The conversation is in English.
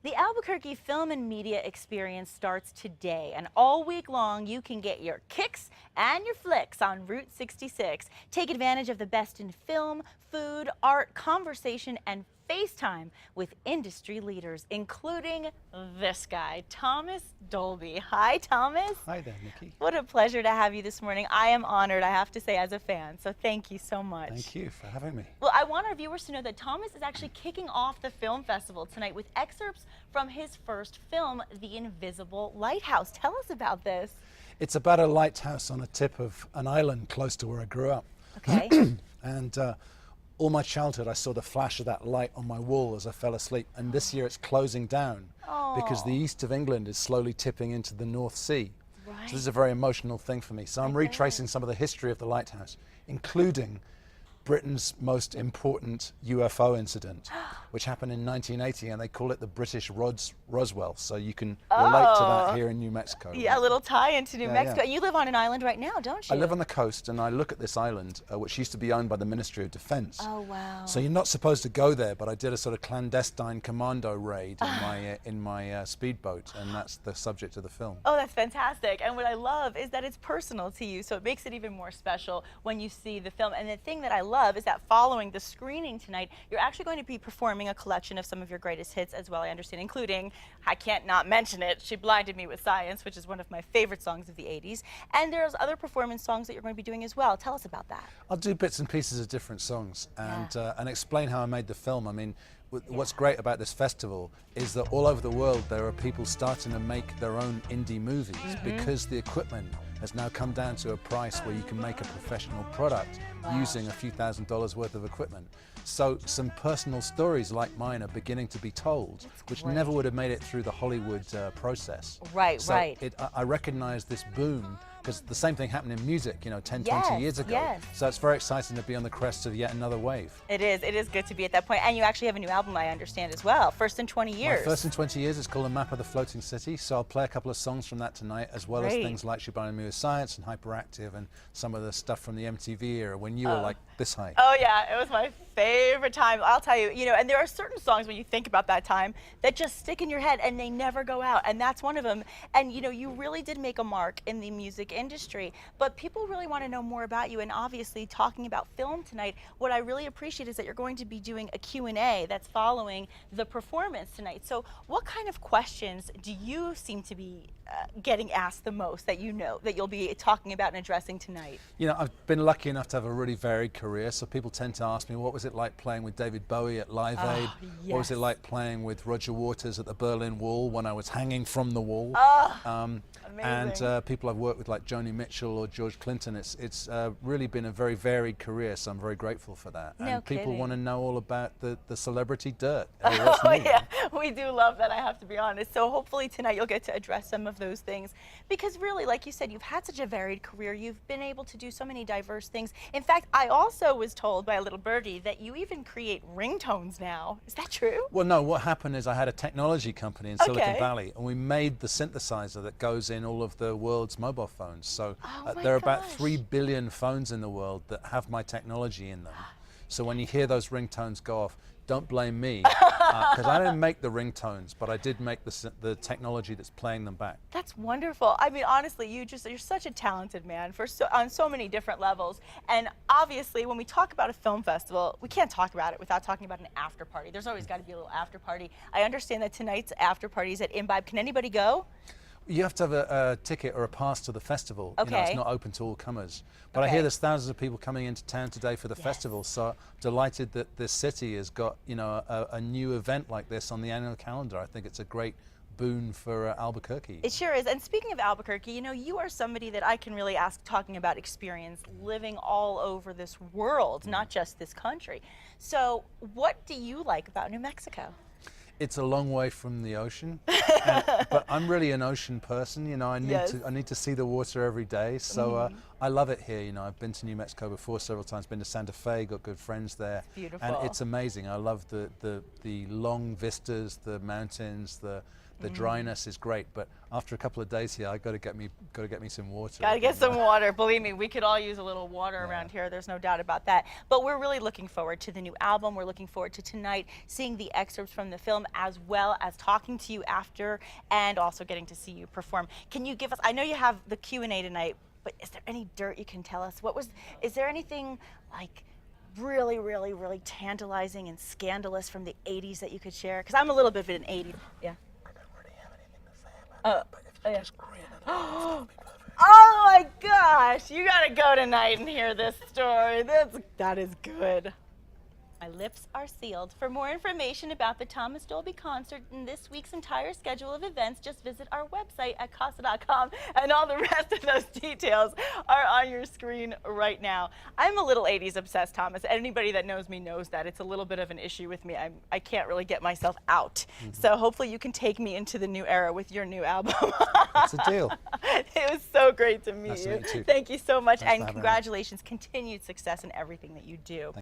The Albuquerque Film and Media Experience starts today, and all week long you can get your kicks and your flicks on Route 66. Take advantage of the best in film, food, art, conversation, and FaceTime with industry leaders, including this guy, Thomas Dolby. Hi, Thomas. Hi there, Nikki. What a pleasure to have you this morning. I am honored, I have to say, as a fan, so thank you so much. Thank you for having me. Well, I want our viewers to know that Thomas is actually kicking off the film festival tonight with excerpts from his first film, The Invisible Lighthouse. Tell us about this. It's about a lighthouse on a tip of an island close to where I grew up. Okay. And all my childhood I saw the flash of that light on my wall as I fell asleep, and this year it's closing down because the east of England is slowly tipping into the North Sea. Right. So this is a very emotional thing for me. So I'm retracing some of the history of the lighthouse, including Britain's most important UFO incident, which happened in 1980, and they call it the British Roswell. So you can relate to that here in New Mexico. Yeah, right? a little tie into New Mexico. Yeah. And you live on an island right now, don't you? I live on the coast, and I look at this island, which used to be owned by the Ministry of Defense. Oh, wow. So you're not supposed to go there, but I did a sort of clandestine commando raid in my speedboat, and that's the subject of the film. Oh, that's fantastic. And what I love is that it's personal to you, so it makes it even more special when you see the film. And the thing that I love is that following the screening tonight, you're actually going to be performing a collection of some of your greatest hits as well, I understand, including, I can't not mention it, She Blinded Me with Science, which is one of my favorite songs of the 80s. And there's other performance songs that you're going to be doing as well. Tell us about that. I'll do bits and pieces of different songs and explain how I made the film. I mean, what's great about this festival is that all over the world there are people starting to make their own indie movies because the equipment has now come down to a price where you can make a professional product using a few $1,000s worth of equipment. So some personal stories like mine are beginning to be told, which never would have made it through the Hollywood process. Right, so right. I recognize this boom, because the same thing happened in music, 10, 20 years ago. Yes. So it's very exciting to be on the crest of yet another wave. It is good to be at that point. And you actually have a new album, I understand, as well. First in 20 years. My first in 20 years. It's called A Map of the Floating City. So I'll play a couple of songs from that tonight, as well as things like She Blinded Me with Science and Hyperactive, and some of the stuff from the MTV era when you were like this high. Oh yeah, it was my favorite time. I'll tell you, and there are certain songs when you think about that time that just stick in your head and they never go out, and that's one of them. And you really did make a mark in the music industry, but people really want to know more about you, and obviously talking about film tonight, what I really appreciate is that you're going to be doing a Q&A that's following the performance tonight. So what kind of questions do you seem to be getting asked the most that that you'll be talking about and addressing tonight? I've been lucky enough to have a really varied career, so people tend to ask me, what was it like playing with David Bowie at Live Aid? Yes. What was it like playing with Roger Waters at the Berlin Wall when I was hanging from the wall? And people I've worked with like Joni Mitchell or George Clinton. It's really been a very varied career, so I'm very grateful for that. No and people kidding. want to know all about the celebrity dirt. Oh yeah, we do love that, I have to be honest. So hopefully tonight you'll get to address some of those things, because really, like you said, you've had such a varied career. You've been able to do so many diverse things. In fact, I also was told by a little birdie that you even create ringtones now. Is that true? Well, no, what happened is I had a technology company in Silicon Valley, and we made the synthesizer that goes in all of the world's mobile phones. So there are about 3 billion phones in the world that have my technology in them. So when you hear those ringtones go off, don't blame me, because I didn't make the ringtones, but I did make the technology that's playing them back. That's wonderful. I mean, honestly, you're such a talented man on so many different levels. And obviously, when we talk about a film festival, we can't talk about it without talking about an after party. There's always got to be a little after party. I understand that tonight's after party is at Imbibe. Can anybody go? You have to have a ticket or a pass to the festival. Okay. It's not open to all comers. But I hear there's thousands of people coming into town today for the festival, so I'm delighted that this city has got a new event like this on the annual calendar. I think it's a great boon for Albuquerque. It sure is. And speaking of Albuquerque, you are somebody that I can really ask, talking about experience living all over this world, not just this country. So what do you like about New Mexico? It's a long way from the ocean, but I'm really an ocean person. I need to see the water every day, so I love it here. I've been to New Mexico before several times. Been to Santa Fe, got good friends there. It's beautiful. And it's amazing. I love the long vistas, the mountains, the The dryness is great, but after a couple of days here, I got to get me some water. Gotta get some water. Believe me, we could all use a little water around here. There's no doubt about that. But we're really looking forward to the new album. We're looking forward to tonight, seeing the excerpts from the film, as well as talking to you after, and also getting to see you perform. Can you give us? I know you have the Q&A tonight, but is there any dirt you can tell us? Is there anything like really, really, really tantalizing and scandalous from the 80s that you could share? Because I'm a little bit of an 80s. Yeah. I don't really have anything to say about it, but if you just grin at it, it'll be perfect. Oh my gosh, you gotta go tonight and hear this story. That is good. My lips are sealed. For more information about the Thomas Dolby concert and this week's entire schedule of events, just visit our website at casa.com, and all the rest of those details are on your screen right now. I'm a little 80s obsessed, Thomas. Anybody that knows me knows that. It's a little bit of an issue with me. I can't really get myself out. So hopefully you can take me into the new era with your new album. It's a deal. It was so great to meet Nice to you. meet you too. Thank you so much, Thanks for and having me. congratulations. Continued success in everything that you do.